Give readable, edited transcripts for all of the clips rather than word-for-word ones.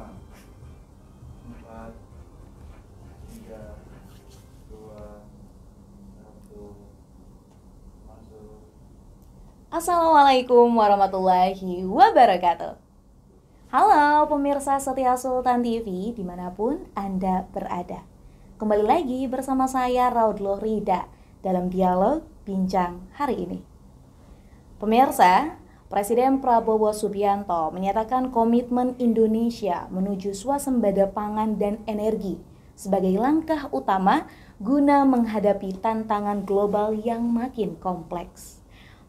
5, 4, 3, 2, 1, masuk. Assalamualaikum warahmatullahi wabarakatuh. Halo pemirsa setia Sultan TV dimanapun Anda berada. Kembali lagi bersama saya Raudloh Rida dalam dialog bincang hari ini. Pemirsa, Presiden Prabowo Subianto menyatakan komitmen Indonesia menuju swasembada pangan dan energi sebagai langkah utama guna menghadapi tantangan global yang makin kompleks.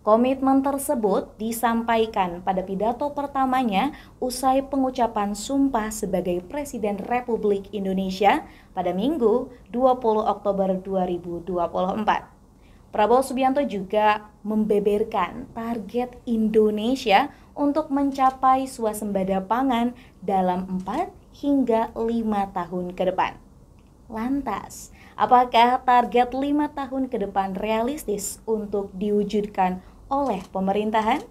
Komitmen tersebut disampaikan pada pidato pertamanya usai pengucapan sumpah sebagai Presiden Republik Indonesia pada Minggu 20 Oktober 2024. Prabowo Subianto juga membeberkan target Indonesia untuk mencapai swasembada pangan dalam 4 hingga 5 tahun ke depan. Lantas, apakah target 5 tahun ke depan realistis untuk diwujudkan oleh pemerintahan?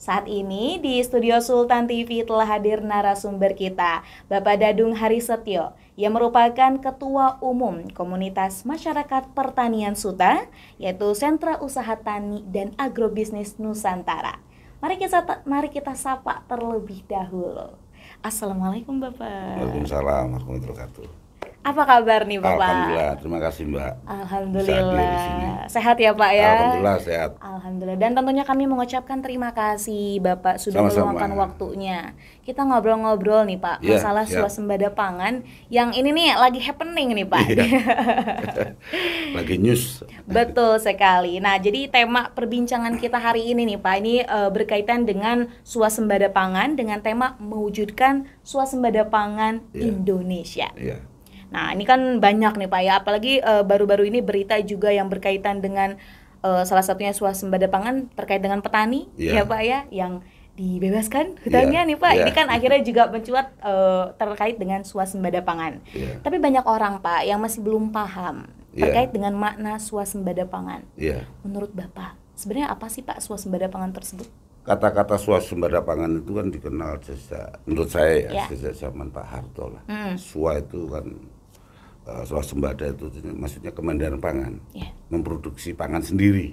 Saat ini di studio Sultan TV telah hadir narasumber kita, Bapak Dadung Harisetyo, yang merupakan Ketua Umum Komunitas Masyarakat Pertanian Suta, yaitu Sentra Usaha Tani dan Agrobisnis Nusantara. Mari kita sapa terlebih dahulu. Assalamualaikum Bapak. Waalaikumsalam warahmatullahi wabarakatuh. Apa kabar nih Bapak? Alhamdulillah, terima kasih Mbak. Alhamdulillah. Sehat ya Pak ya? Alhamdulillah sehat. Alhamdulillah. Dan tentunya kami mengucapkan terima kasih Bapak sudah Sama-sama. meluangkan waktunya. Kita ngobrol-ngobrol nih Pak, Ya, masalah siap. swasembada pangan yang ini nih lagi happening nih Pak. Iya. Lagi news. Betul sekali. Nah, jadi tema perbincangan kita hari ini nih Pak, ini berkaitan dengan swasembada pangan dengan tema mewujudkan swasembada pangan Iya. Indonesia. Iya. Nah, ini kan banyak nih Pak ya, apalagi baru-baru ini berita juga yang berkaitan dengan salah satunya swasembada pangan terkait dengan petani, ya Iya. Pak ya, yang dibebaskan hutannya Iya, nih Pak. iya. Ini kan akhirnya juga mencuat terkait dengan swasembada pangan. Iya. Tapi banyak orang Pak yang masih belum paham Iya. terkait dengan makna swasembada pangan. Iya. Menurut Bapak, sebenarnya apa sih Pak swasembada pangan tersebut? Kata-kata swasembada pangan itu kan dikenal sejak, menurut saya Ya. ya, sejak zaman Pak Harto lah. Hmm. Swa itu kan swasembada itu maksudnya kemandirian pangan, Ya. memproduksi pangan sendiri,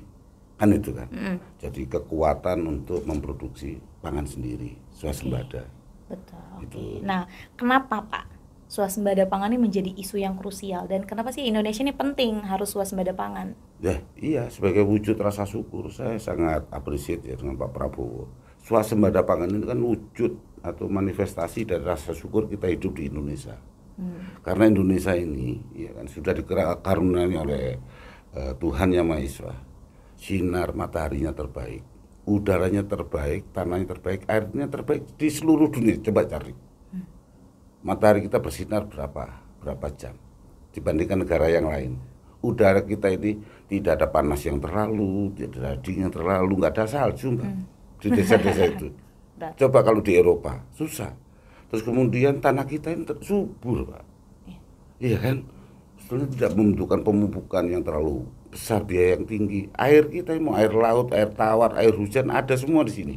kan itu kan. Mm. Jadi kekuatan untuk memproduksi pangan sendiri, swasembada. Betul. Itu. Oke. Nah, kenapa Pak swasembada pangan ini menjadi isu yang krusial dan kenapa sih Indonesia ini penting harus swasembada pangan? Ya, iya, sebagai wujud rasa syukur saya sangat appreciate ya dengan Pak Prabowo. Swasembada pangan ini kan wujud atau manifestasi dari rasa syukur kita hidup di Indonesia. Karena Indonesia ini ya kan sudah dikaruniai oleh Tuhan Yang Maha Esa. Sinar mataharinya terbaik, udaranya terbaik, tanahnya terbaik, airnya terbaik di seluruh dunia. Coba cari. Matahari kita bersinar berapa jam dibandingkan negara yang lain. Udara kita ini tidak ada panas yang terlalu, tidak ada dingin yang terlalu, nggak ada salju Mbak. Di desa-desa itu. Betul. Coba kalau di Eropa susah. Terus kemudian tanah kita ini subur Pak. Iya kan? Sebetulnya tidak membutuhkan pemupukan yang terlalu besar, biaya yang tinggi. Air kita mau air laut, air tawar, air hujan ada semua di sini.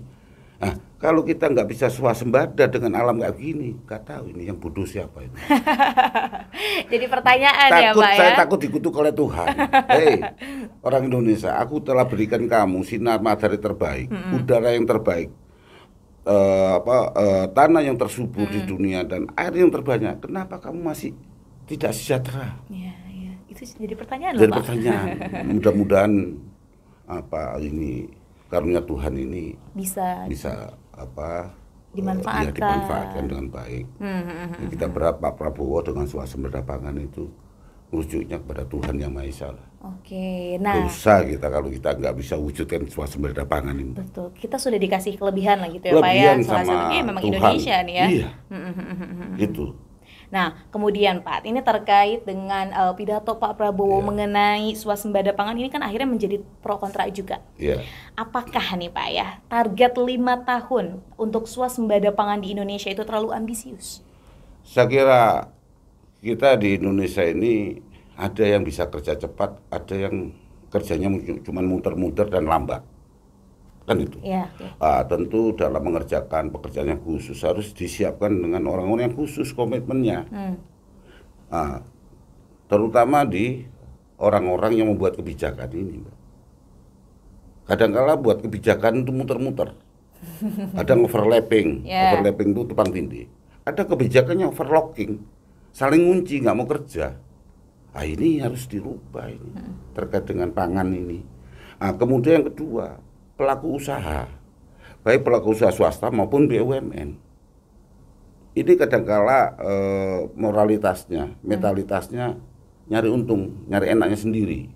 Nah, kalau kita nggak bisa swasembada dengan alam kayak gini, nggak tahu ini yang bodoh siapa ini. Jadi pertanyaan ya Takut, Pak saya ya. takut dikutuk oleh Tuhan. Hei, orang Indonesia, aku telah berikan kamu sinar matahari terbaik, udara yang terbaik, tanah yang tersubur di dunia dan air yang terbanyak. Kenapa kamu masih tidak sejahtera? Iya, iya. Itu jadi pertanyaan Jadi loh Pak. pertanyaan. Mudah-mudahan ini karunia Tuhan ini Bisa. dimanfaatkan. Dimanfaatkan. Dimanfaatkan dengan baik. Kita berharap Pak Prabowo dengan swasembada pangan itu merujuknya kepada Tuhan Yang Maha Esa lah. Oke, nah Dosa kita kalau kita nggak bisa wujudkan swasembada pangan ini. betul. Kita sudah dikasih kelebihan lah gitu ya Pak ya. Kelebihan Salah sama satunya memang Tuhan. Indonesia nih ya. Iya. Gitu. Nah, kemudian Pak, ini terkait dengan pidato Pak Prabowo Iya. mengenai swasembada pangan ini kan akhirnya menjadi pro kontra juga. Iya. Apakah nih Pak ya, target 5 tahun untuk swasembada pangan di Indonesia itu terlalu ambisius? Saya kira kita di Indonesia ini ada yang bisa kerja cepat, ada yang kerjanya cuma muter-muter dan lambat. kan itu. Iya. Tentu dalam mengerjakan pekerjaan yang khusus harus disiapkan dengan orang-orang yang khusus komitmennya. Terutama di orang-orang yang membuat kebijakan ini, Mbak. Kadang-kala buat kebijakan itu muter-muter. Kadang overlapping, overlapping itu tumpang tindih. Ada kebijakannya overlocking, saling ngunci, nggak mau kerja. Ini harus dirubah ini terkait dengan pangan ini. Kemudian yang kedua, pelaku usaha, baik pelaku usaha swasta maupun BUMN. Ini kadangkala moralitasnya, mentalitasnya nyari untung, nyari enaknya sendiri.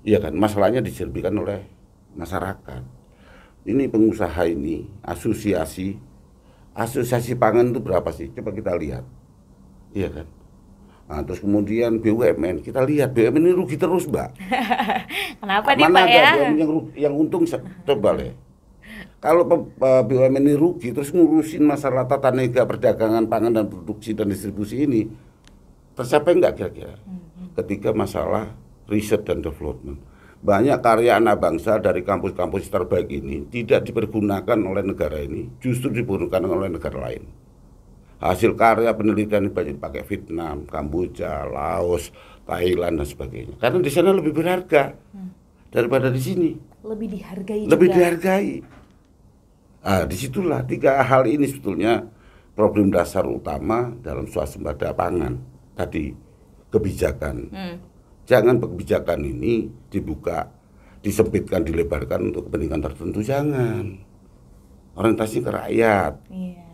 Iya kan, masalahnya diserbikan oleh masyarakat. Ini pengusaha ini, asosiasi pangan itu berapa sih? Coba kita lihat. Iya kan? Terus kemudian BUMN, kita lihat BUMN ini rugi terus, Mbak. Kenapa nih, Mana Pak ada ya? BUMN yang untung, coba ya. Kalau BUMN ini rugi, terus ngurusin masalah tata niaga perdagangan pangan dan produksi dan distribusi ini, tercapai enggak kira-kira? Ketika masalah riset dan development, banyak karya anak bangsa dari kampus-kampus terbaik ini tidak dipergunakan oleh negara ini, justru dipergunakan oleh negara lain. Hasil karya penelitian banyak dipakai Vietnam, Kamboja, Laos, Thailand dan sebagainya. Karena di sana lebih berharga daripada di sini. Lebih dihargai Lebih juga. dihargai. Disitulah 3 hal ini sebetulnya problem dasar utama dalam swasembada pangan. Tadi kebijakan. Jangan kebijakan ini dibuka, disempitkan, dilebarkan untuk kepentingan tertentu, jangan. Orientasi ke rakyat.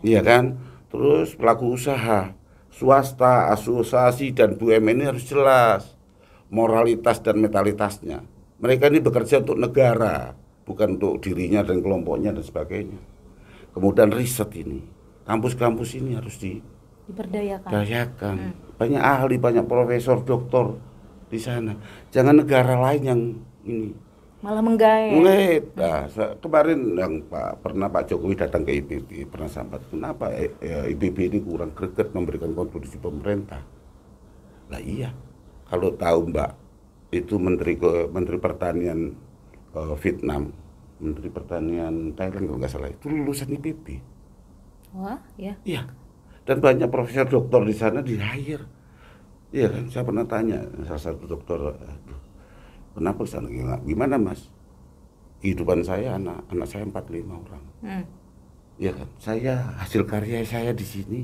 Iya kan? Terus pelaku usaha, swasta, asosiasi dan BUMN ini harus jelas moralitas dan mentalitasnya. Mereka ini bekerja untuk negara, bukan untuk dirinya dan kelompoknya dan sebagainya. Kemudian riset ini, kampus-kampus ini harus diberdayakan. Banyak ahli, banyak profesor, doktor di sana. Jangan negara lain yang ini malah menggait. Kemarin yang Pak Jokowi datang ke IPB pernah sampai kenapa IPB ini kurang greget memberikan kontribusi pemerintah. Lah iya, kalau tahu Mbak itu Menteri Pertanian Vietnam, Menteri Pertanian Thailand kalau nggak salah itu lulusan IPB. Wah, ya. Iya. Dan banyak profesor doktor di sana di-hire. Iya kan, saya pernah tanya salah satu dokter, kenapa ke sana? Gimana Mas? Kehidupan saya, anak saya 45 orang. Iya kan, saya hasil karya saya di sini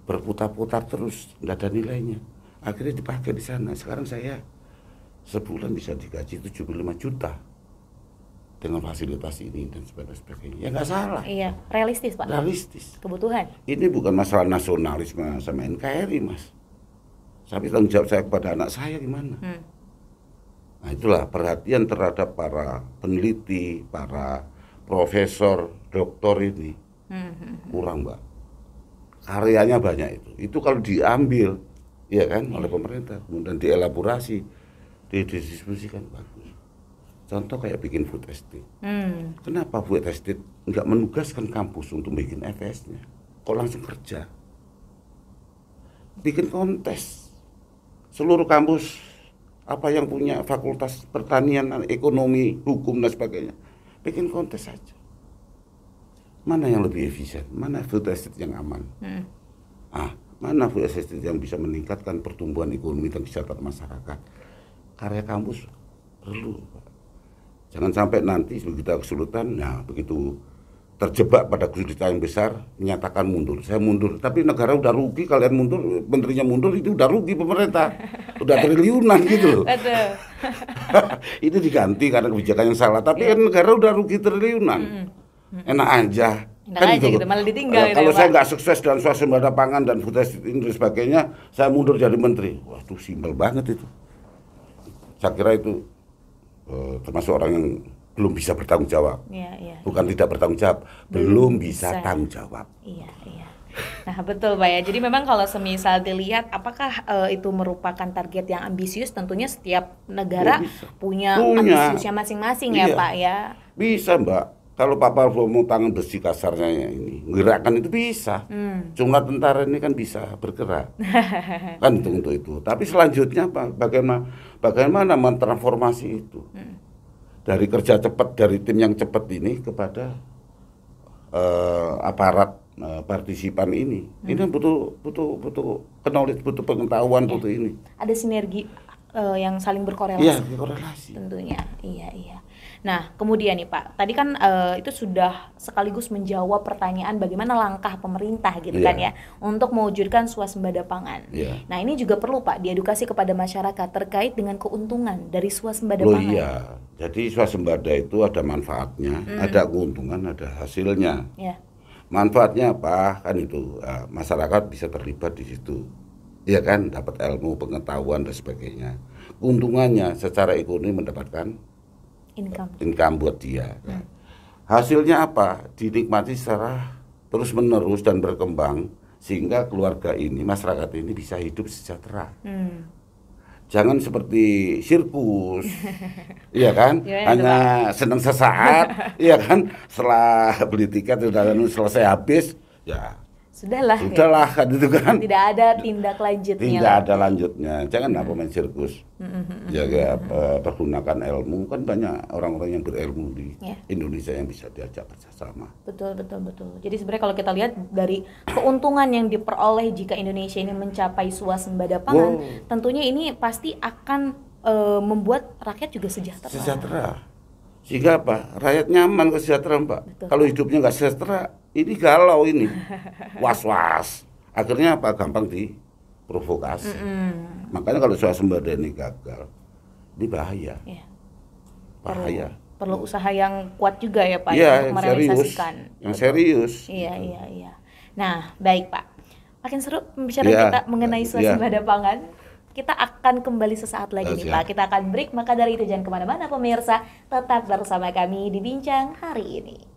berputar-putar terus, nggak ada nilainya. Akhirnya dipakai di sana. Sekarang saya sebulan bisa digaji 75 juta dengan fasilitas ini dan sebagainya. Ya nggak salah. Iya, realistis Pak. Realistis. Kebutuhan. Ini bukan masalah nasionalisme sama NKRI Mas. Tapi tanggung jawab saya kepada anak saya gimana? Nah itulah perhatian terhadap para peneliti, para profesor, doktor ini kurang Mbak. Karyanya banyak itu. Itu kalau diambil, ya kan, oleh pemerintah, kemudian dielaborasi, didistribusikan bagus. Contoh kayak bikin food estate. Kenapa food estate nggak menugaskan kampus untuk bikin FS-nya? Kok langsung kerja? Bikin kontes. Seluruh kampus apa yang punya fakultas pertanian, ekonomi, hukum dan sebagainya, bikin kontes saja. Mana yang lebih efisien? Mana food estate yang aman? Mana food estate yang bisa meningkatkan pertumbuhan ekonomi dan kesejahteraan masyarakat? Karya kampus perlu. Jangan sampai nanti begitu kesulitan, begitu terjebak pada kesulitan yang besar, menyatakan mundur. Saya mundur, tapi negara udah rugi, kalian mundur, menterinya mundur, itu udah rugi pemerintah. Udah triliunan gitu loh. Betul. Ini diganti karena kebijakan yang salah, tapi kan negara udah rugi triliunan. Enak aja. Enak aja gitu, malah ditinggal gitu kalau ya, saya Pak. nggak sukses dalam swasembada pangan dan food estate ini dan sebagainya, saya mundur jadi menteri. Wah, itu simpel banget itu. Saya kira itu termasuk orang yang belum bisa bertanggung jawab. Bukan tidak bertanggung jawab, belum bisa tanggung jawab. Iya. Nah betul Pak ya. Jadi memang kalau semisal dilihat apakah itu merupakan target yang ambisius, tentunya setiap negara punya ambisiusnya masing-masing ya Pak ya. Bisa Mbak. Kalau Pak Prabowo mau tangan besi kasarnya ini, menggerakkan itu bisa. Cuma tentara ini kan bisa bergerak. Kan untuk itu. Tapi selanjutnya apa? Bagaimana mentransformasi itu? dari kerja cepat dari tim yang cepat ini kepada aparat partisipan ini. Ini butuh knowledge, butuh pengetahuan, butuh ini. Ada sinergi yang saling berkorelasi. Iya, berkorelasi. Tentunya, iya. Nah, kemudian nih Pak, tadi kan itu sudah sekaligus menjawab pertanyaan bagaimana langkah pemerintah gitu kan ya untuk mewujudkan swasembada pangan. Nah, ini juga perlu Pak diedukasi kepada masyarakat terkait dengan keuntungan dari swasembada pangan. Iya, jadi swasembada itu ada manfaatnya, ada keuntungan, ada hasilnya. Manfaatnya apa? Kan itu masyarakat bisa terlibat di situ. Iya kan, dapat ilmu, pengetahuan dan sebagainya. Keuntungannya secara ekonomi mendapatkan income buat dia. Hasilnya apa? Dinikmati secara terus menerus dan berkembang sehingga keluarga ini, masyarakat ini bisa hidup sejahtera. Jangan seperti sirkus, iya kan? Hanya senang sesaat, iya kan? Setelah beli tiket sudah selesai habis, ya sudahlah kan itu kan. Tidak ada tindak lanjutnya. Tidak ada lanjutnya. Jangan apa main sirkus. Jaga pergunakan ilmu, kan banyak orang-orang yang berilmu di Indonesia yang bisa diajak bersama. Betul. Jadi sebenarnya kalau kita lihat dari keuntungan yang diperoleh jika Indonesia ini mencapai swasembada pangan, tentunya ini pasti akan membuat rakyat juga sejahtera. Sehingga apa? Rakyat nyaman, sejahtera, Mbak. Kalau hidupnya nggak sejahtera, ini galau ini, was-was. Akhirnya apa? Gampang diprovokasi. Makanya kalau swasembada ini gagal, ini bahaya. Bahaya. Perlu usaha yang kuat juga ya Pak untuk merealisasikan. Yang serius. Iya. Nah, baik Pak. Makin seru pembicaraan kita mengenai swasembada pangan. Kita akan kembali sesaat lagi nih Pak. Kita akan break, maka dari itu jangan kemana-mana pemirsa. Tetap bersama kami di Bincang hari ini.